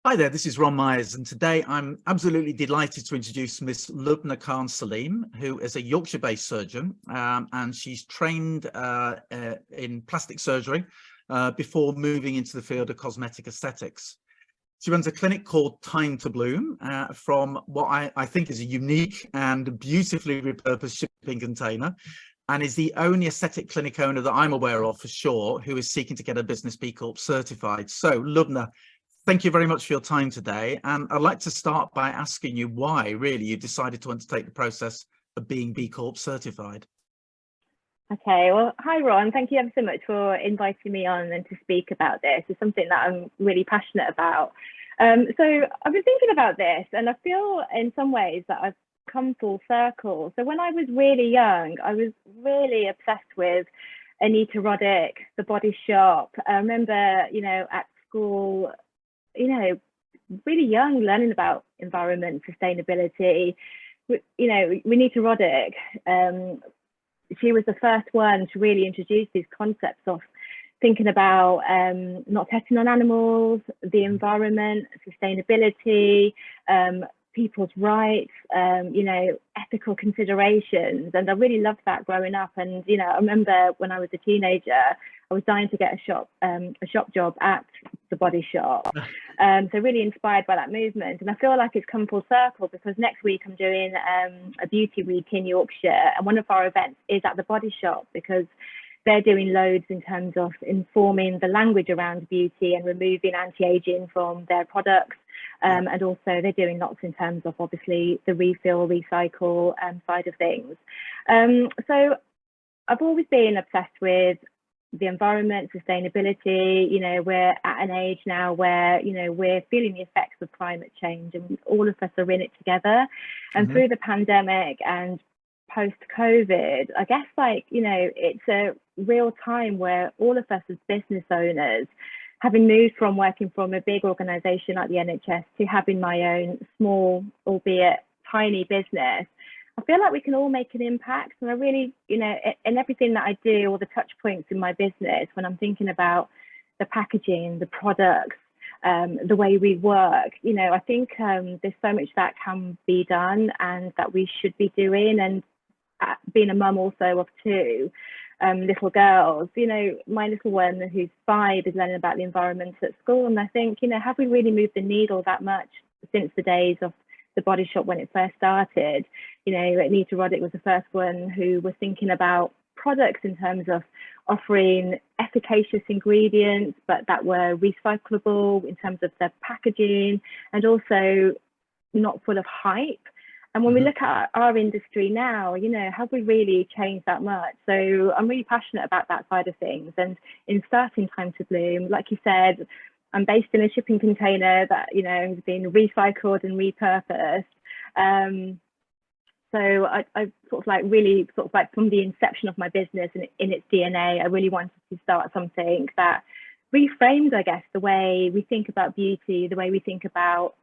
Hi there, this is Ron Myers, and today I'm absolutely delighted to introduce Miss Lubna Khan-Salim, who is a Yorkshire-based surgeon, and she's trained in plastic surgery before moving into the field of cosmetic aesthetics. She runs a clinic called Time to Bloom from what I think is a unique and beautifully repurposed shipping container, and is the only aesthetic clinic owner that I'm aware of for sure who is seeking to get a business B-Corp certified. So, Lubna, thank you very much for your time today. And I'd like to start by asking you why really you decided to undertake the process of being B-Corp certified. Okay, well, hi Ron, thank you ever so much for inviting me on and to speak about this. It's something that I'm really passionate about. So I've been thinking about this, and I feel in some ways that I've come full circle. So when I was really young, I was really obsessed with Anita Roddick, The Body Shop. I remember, at school, really young, learning about environment, sustainability. Anita Roddick, she was the first one to really introduce these concepts of thinking about not testing on animals, the environment, sustainability, people's rights, ethical considerations. And I really loved that growing up. And, I remember when I was a teenager, I was dying to get a shop job at The Body Shop. So really inspired by that movement. And I feel like it's come full circle because next week I'm doing a beauty week in Yorkshire. And one of our events is at The Body Shop because they're doing loads in terms of informing the language around beauty and removing anti-aging from their products. And also they're doing lots in terms of obviously the refill, recycle side of things. So I've always been obsessed with the environment, sustainability. We're at an age now where, we're feeling the effects of climate change and all of us are in it together. And through the pandemic and post-COVID, I guess it's a real time where all of us as business owners, having moved from working from a big organisation like the NHS to having my own small, albeit tiny business, I feel like we can all make an impact. And I really, in everything that I do, all the touch points in my business, when I'm thinking about the packaging, the products, the way we work, I think there's so much that can be done and that we should be doing. And being a mum also of two little girls, my little one who's 5 is learning about the environment at school. And I think, have we really moved the needle that much since the days of The Body Shop when it first started? Anita Roddick was the first one who was thinking about products in terms of offering efficacious ingredients, but that were recyclable in terms of their packaging and also not full of hype. And when we look at our industry now, have we really changed that much? So I'm really passionate about that side of things. And in starting Time to Bloom, like you said, I'm based in a shipping container that, has been recycled and repurposed. So I really from the inception of my business and in its DNA, I really wanted to start something that reframed, I guess, the way we think about beauty, the way we think about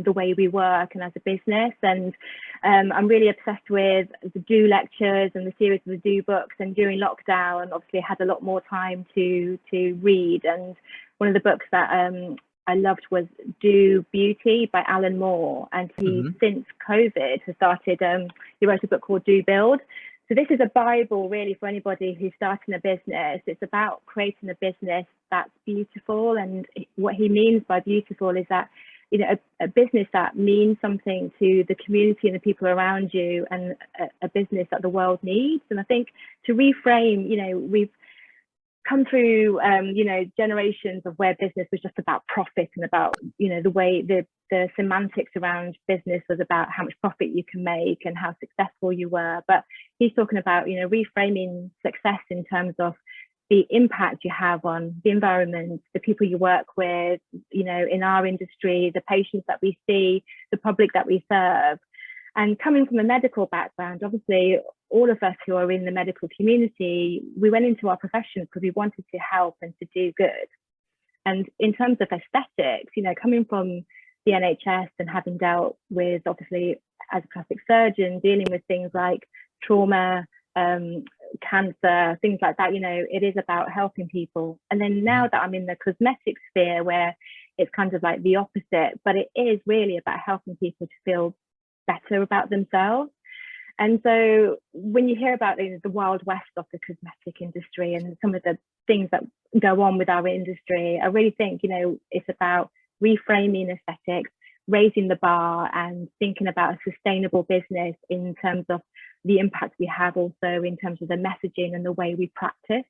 the way we work and as a business. And I'm really obsessed with the Do lectures and the series of the Do books. And during lockdown, obviously I had a lot more time to read. And one of the books that I loved was Do Beauty by Alan Moore. And he, since COVID, has started, he wrote a book called Do Build. So this is a Bible really for anybody who's starting a business. It's about creating a business that's beautiful. And what he means by beautiful is that a business that means something to the community and the people around you, and a business that the world needs. And I think to reframe, we've come through, generations of where business was just about profit and about, the way the semantics around business was about how much profit you can make and how successful you were. But he's talking about, reframing success in terms of the impact you have on the environment, the people you work with, in our industry, the patients that we see, the public that we serve. And coming from a medical background, obviously, all of us who are in the medical community, we went into our profession because we wanted to help and to do good. And in terms of aesthetics, coming from the NHS and having dealt with, obviously, as a plastic surgeon, dealing with things like trauma, cancer, things like that, it is about helping people. And then now that I'm in the cosmetic sphere where it's kind of like the opposite, but it is really about helping people to feel better about themselves. And so when you hear about the Wild West of the cosmetic industry and some of the things that go on with our industry, I really think, it's about reframing aesthetics, raising the bar, and thinking about a sustainable business in terms of the impact we have, also in terms of the messaging and the way we practice.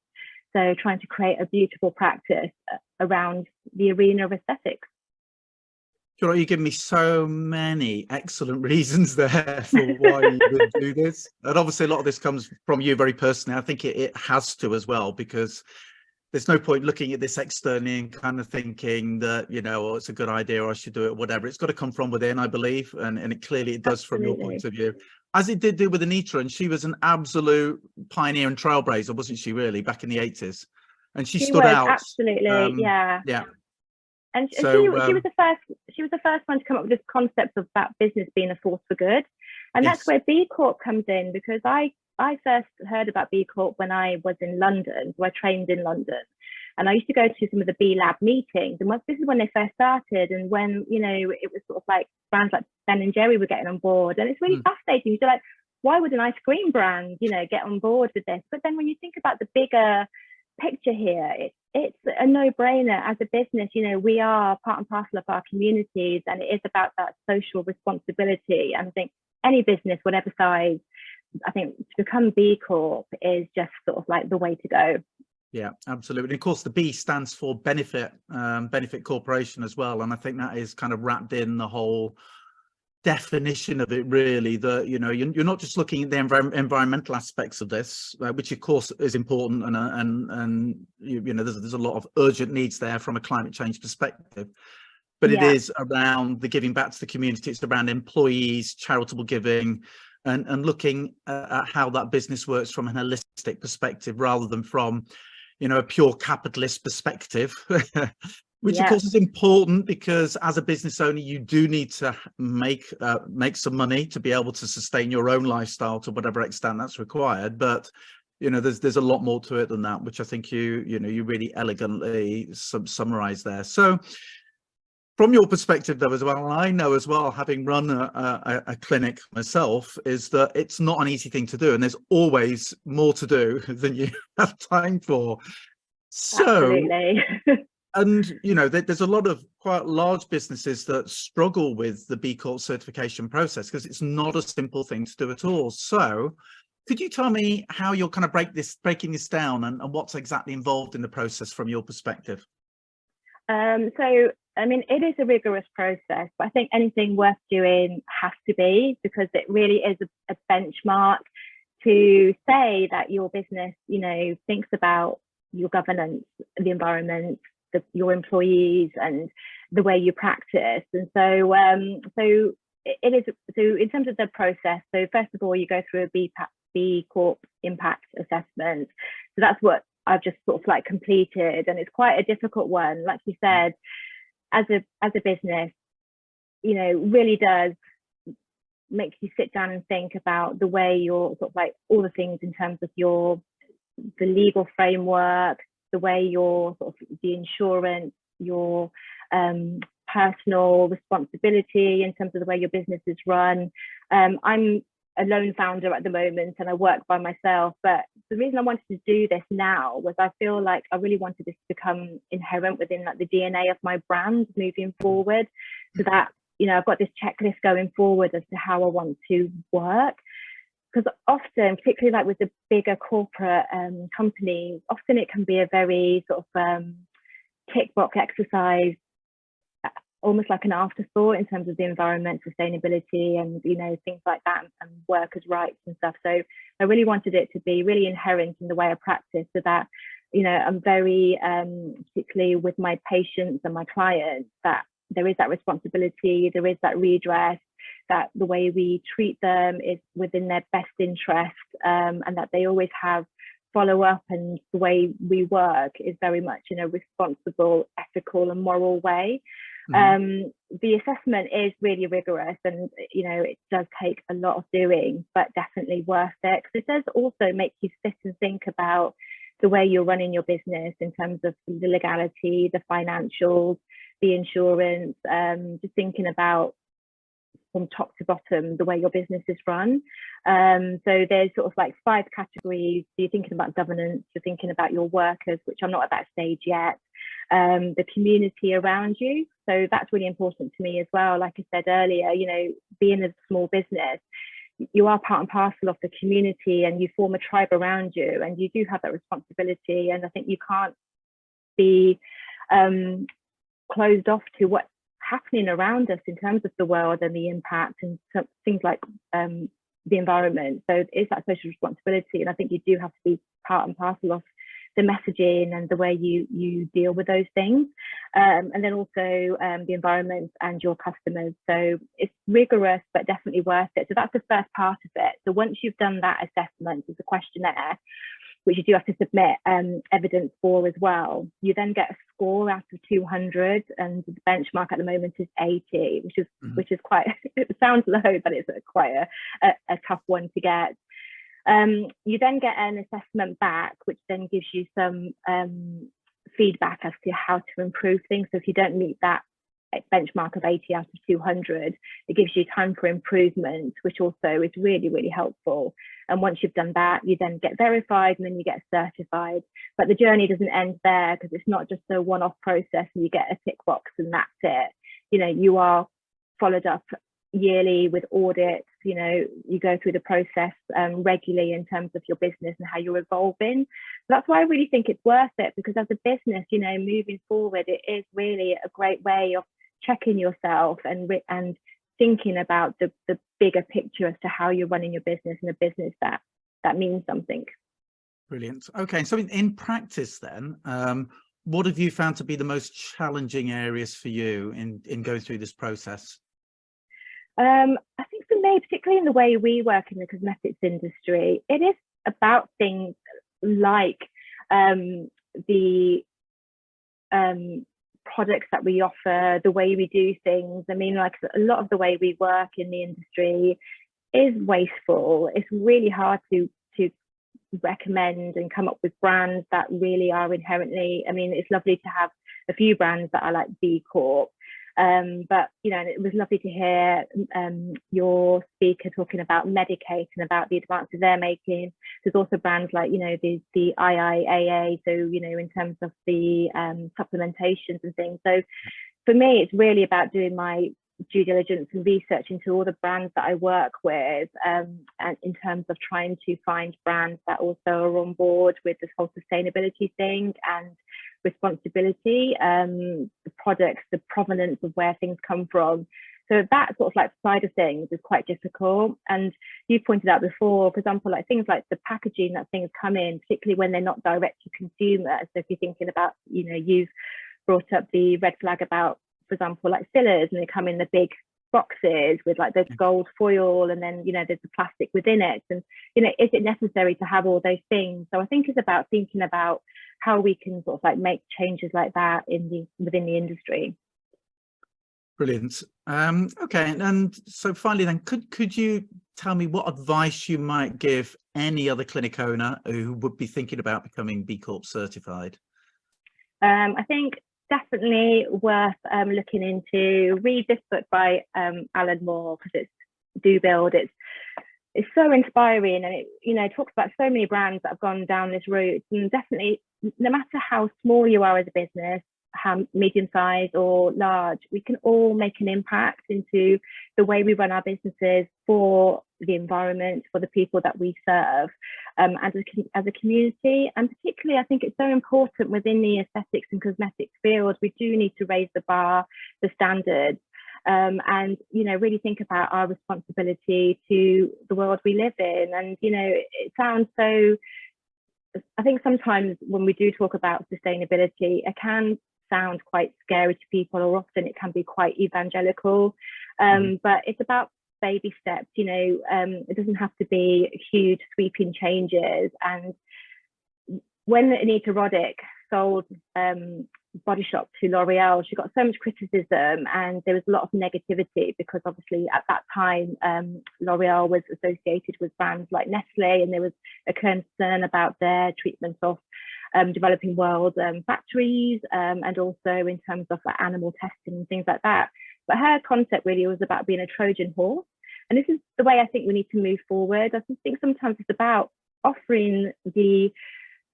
So trying to create a beautiful practice around the arena of aesthetics. You give me so many excellent reasons there for why you would do this. And obviously a lot of this comes from you very personally. I think it has to as well, because there's no point looking at this externally and kind of thinking that, oh, it's a good idea or I should do it, whatever. It's got to come from within, I believe. And it clearly does. Absolutely. From your point of view, as it did do with Anita. And she was an absolute pioneer and trailblazer, wasn't she, really, back in the 80s? And she stood out. Absolutely. Yeah. And she was the first. She was the first one to come up with this concept of that business being a force for good, and that's where B-Corp comes in. Because I first heard about B-Corp when I was in London. So I trained in London, and I used to go to some of the B Lab meetings. And this is when they first started, and when it was sort of like brands like Ben and Jerry were getting on board, and it's really fascinating. So like, why would an ice cream brand get on board with this? But then when you think about the bigger picture here, it's a no-brainer. As a business, we are part and parcel of our communities, and it is about that social responsibility. And I think any business, whatever size, I think to become B Corp is just sort of like the way to go. Yeah, absolutely. And of course the B stands for benefit corporation as well, and I think that is kind of wrapped in the whole definition of it, really, that you're not just looking at the environmental aspects of this, which of course is important, and there's a lot of urgent needs there from a climate change perspective, but it is around the giving back to the community. It's around employees, charitable giving, and looking at how that business works from an holistic perspective rather than from a pure capitalist perspective. Which of course is important, because as a business owner, you do need to make some money to be able to sustain your own lifestyle to whatever extent that's required. But there's a lot more to it than that, which I think you really elegantly summarize there. So from your perspective though as well, and I know as well, having run a clinic myself, is that it's not an easy thing to do, and there's always more to do than you have time for. So absolutely. And there's a lot of quite large businesses that struggle with the B Corp certification process, because it's not a simple thing to do at all. So could you tell me how you're kind of breaking this down, and what's exactly involved in the process from your perspective? So I mean, it is a rigorous process, but I think anything worth doing has to be, because it really is a benchmark to say that your business thinks about your governance, the environment, your employees, and the way you practice. And so it is. So in terms of the process, so first of all, you go through a B Corp impact assessment. So that's what I've just sort of like completed, and it's quite a difficult one. Like you said, as a business, really does make you sit down and think about the way you're sort of like all the things in terms of the legal framework, the way your sort of the insurance, your personal responsibility in terms of the way your business is run. I'm a lone founder at the moment, and I work by myself, but the reason I wanted to do this now was I feel like I really wanted this to become inherent within like the DNA of my brand moving forward, so that I've got this checklist going forward as to how I want to work. Because often, particularly like with the bigger corporate companies, often it can be a very sort of tick box exercise, almost like an afterthought in terms of the environment, sustainability, and things like that, and workers' rights and stuff. So I really wanted it to be really inherent in the way I practice, so that I'm very particularly with my patients and my clients, that there is that responsibility, there is that redress, that the way we treat them is within their best interest, and that they always have follow up, and the way we work is very much in a responsible, ethical and moral way. The assessment is really rigorous, and it does take a lot of doing, but definitely worth it, because it does also make you sit and think about the way you're running your business in terms of the legality, the financials, the insurance, just thinking about from top to bottom the way your business is run. So there's sort of like 5 categories. So you're thinking about governance, you're thinking about your workers, which I'm not at that stage yet, the community around you. So that's really important to me as well. Like I said earlier, you know, being a small business, you are part and parcel of the community, and you form a tribe around you, and you do have that responsibility. And I think you can't be closed off to what's happening around us in terms of the world and the impact and things like the environment. So it's that social responsibility, and I think you do have to be part and parcel of the messaging and the way you deal with those things, and then also the environment and your customers. So it's rigorous, but definitely worth it. So that's the first part of it. So once you've done that assessment, there's a questionnaire which you do have to submit evidence for as well. You then get a score out of 200, and the benchmark at the moment is 80, which is quite, it sounds low, but it's quite a tough one to get. You then get an assessment back, which then gives you some feedback as to how to improve things. So if you don't meet that benchmark of 80 out of 200, it gives you time for improvement, which also is really, really helpful. And once you've done that, you then get verified, and then you get certified. But the journey doesn't end there, because it's not just a one-off process and you get a tick box and that's it. You know, you are followed up yearly with audits. You know, you go through the process regularly in terms of your business and how you're evolving. So that's why I really think it's worth it, because as a business, you know, moving forward, it is really a great way of checking yourself and thinking about the bigger picture as to how you're running your business, and a business that means something. Brilliant. Okay, so in practice then, what have you found to be the most challenging areas for you in going through this process? I think for me, particularly in the way we work in the cosmetics industry, it is about things like the products that we offer, the way we do things. I mean, like a lot of the way we work in the industry is wasteful. It's really hard to recommend and come up with brands that really are inherently, I mean, it's lovely to have a few brands that are like B-Corp. But, you know, it was lovely to hear your speaker talking about Medicate and about the advances they're making. There's also brands like, you know, the IIAA, so, you know, in terms of the supplementations and things. So for me, it's really about doing my due diligence and research into all the brands that I work with, and in terms of trying to find brands that also are on board with this whole sustainability thing and responsibility, the products, the provenance of where things come from. So that sort of like side of things is quite difficult. And you pointed out before, for example, like things like the packaging that things come in, particularly when they're not direct to consumer. So if you're thinking about, you know, you've brought up the red flag about, for example, like fillers, and they come in the big boxes with like the gold foil, and then, you know, there's the plastic within it. And, you know, is it necessary to have all those things? So I think it's about thinking about how we can sort of like make changes like that within the industry. Brilliant. Okay, and so finally then, could you tell me what advice you might give any other clinic owner who would be thinking about becoming B Corp certified? I think definitely worth looking into. Read this book by Alan Moore, because it's Do Build. It's so inspiring, and it, you know, talks about so many brands that have gone down this route. And definitely, no matter how small you are as a business, how medium-sized or large, we can all make an impact into the way we run our businesses for the environment, for the people that we serve, as a community. And particularly, I think it's so important within the aesthetics and cosmetics field. We do need to raise the bar, the standards, and, you know, really think about our responsibility to the world we live in. And, you know, it sounds so, I think sometimes when we do talk about sustainability, it can sound quite scary to people, or often it can be quite evangelical, but it's about baby steps. You know, it doesn't have to be huge sweeping changes. And when Anita Roddick sold Body Shop to L'Oreal, she got so much criticism, and there was a lot of negativity, because obviously at that time L'Oreal was associated with brands like Nestle, and there was a concern about their treatment of developing world factories, and also in terms of like animal testing and things like that. But her concept really was about being a Trojan horse. And this is the way I think we need to move forward. I think sometimes it's about offering the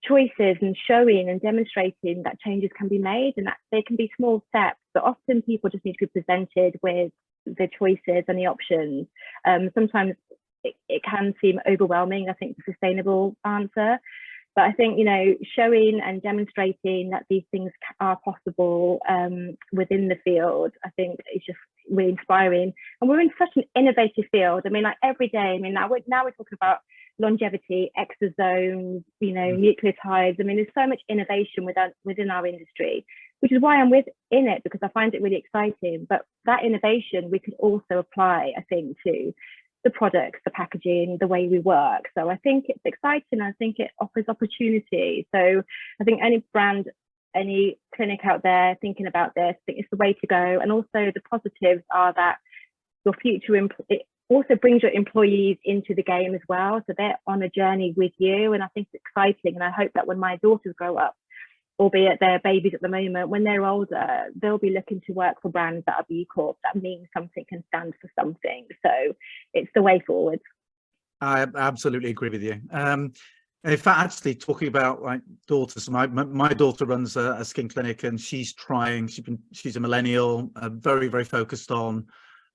choices and showing and demonstrating that changes can be made, and that they can be small steps, but often people just need to be presented with the choices and the options. Sometimes it can seem overwhelming, I think, the sustainable answer. But I think, you know, showing and demonstrating that these things are possible within the field, I think is just really inspiring. And we're in such an innovative field. I mean, like every day, I mean, now we're talking about longevity, exosomes, you know, nucleotides. I mean, there's so much innovation within our industry, which is why I'm in it, because I find it really exciting. But that innovation we could also apply, I think, to the products, the packaging, the way we work. So I think it's exciting. I think it offers opportunity. So I think any brand, any clinic out there thinking about this, I think it's the way to go. And also the positives are that your future, it also brings your employees into the game as well. So they're on a journey with you. And I think it's exciting. And I hope that when my daughters grow up, albeit they're babies at the moment, when they're older, they'll be looking to work for brands that are B-Corp, that mean something, can stand for something. So it's the way forward. I absolutely agree with you. In fact, actually talking about like daughters, my daughter runs a skin clinic, and she's a millennial, very, very focused on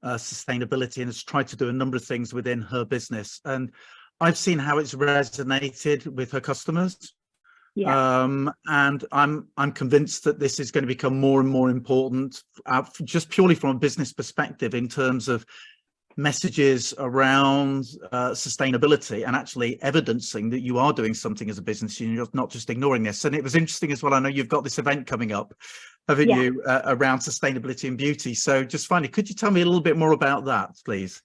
sustainability, and has tried to do a number of things within her business. And I've seen how it's resonated with her customers. Yeah. And I'm convinced that this is going to become more and more important, just purely from a business perspective, in terms of messages around sustainability, and actually evidencing that you are doing something as a business. You're not just ignoring this. And it was interesting as well. I know you've got this event coming up, haven't you, around sustainability and beauty. So just finally, could you tell me a little bit more about that, please?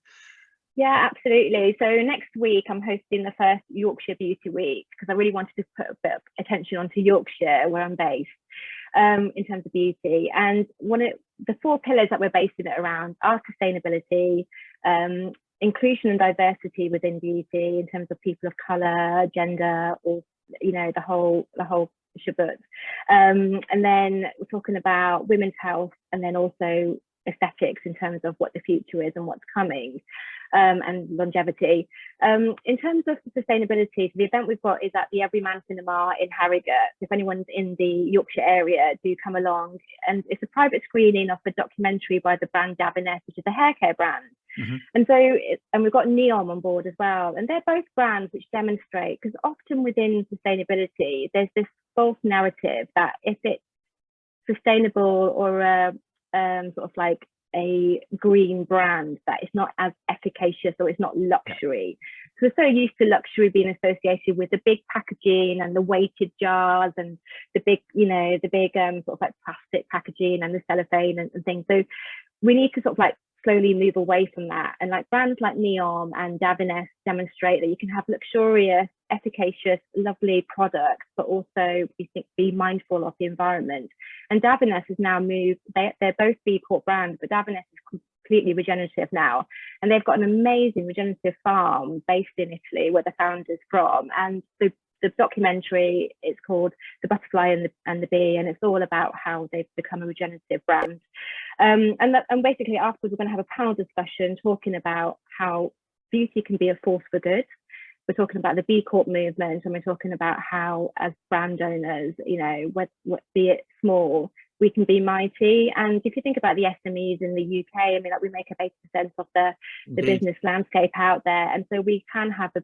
Yeah, absolutely. So next week, I'm hosting the first Yorkshire Beauty Week, because I really wanted to put a bit of attention onto Yorkshire, where I'm based, in terms of beauty. And one of the 4 pillars that we're basing it around are sustainability, inclusion and diversity within beauty, in terms of people of colour, gender, or, you know, the whole shabut. And then we're talking about women's health, and then also aesthetics in terms of what the future is and what's coming. And longevity. In terms of sustainability, the event we've got is at the Everyman Cinema in Harrogate. If anyone's in the Yorkshire area, do come along. And it's a private screening of a documentary by the brand Davines, which is a hair care brand. Mm-hmm. And we've got Neom on board as well. And they're both brands which demonstrate, because often within sustainability, there's this false narrative that if it's sustainable or sort of like a green brand, that it's not as efficacious, or it's not luxury. So we're so used to luxury being associated with the big packaging and the weighted jars and the big, you know, the big sort of like plastic packaging and the cellophane and things. So we need to sort of like slowly move away from that. And like brands like Neom and Davines demonstrate that you can have luxurious, efficacious, lovely products, but also be mindful of the environment. And Davines has now moved, they're both B-Corp brands, but Davines is completely regenerative now. And they've got an amazing regenerative farm based in Italy, where the founder's from. And the documentary is called The Butterfly and the Bee, and it's all about how they've become a regenerative brand. And basically afterwards, we're going to have a panel discussion talking about how beauty can be a force for good. We're talking about the B-Corp movement, and we're talking about how, as brand owners, you know, what be it small, we can be mighty. And if you think about the SMEs in the UK, I mean, like, we make up 80% of the business landscape out there, and so we can have a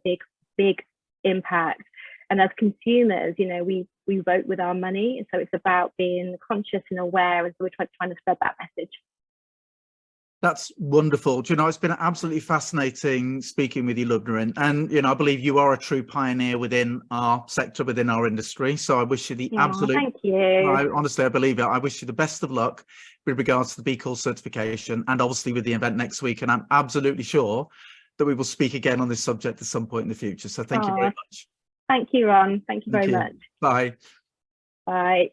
big impact. And as consumers, you know, we vote with our money, and so it's about being conscious and aware, and so we're trying to spread that message. That's wonderful. Do you know, it's been absolutely fascinating speaking with you, Lubna, and you know, I believe you are a true pioneer within our sector, within our industry. So I wish you the absolute. Thank you. Honestly, I believe it. I wish you the best of luck with regards to the B-Corp certification, and obviously with the event next week. And I'm absolutely sure that we will speak again on this subject at some point in the future. So thank you very much. Thank you, Ron. Thank you very much. Bye. Bye.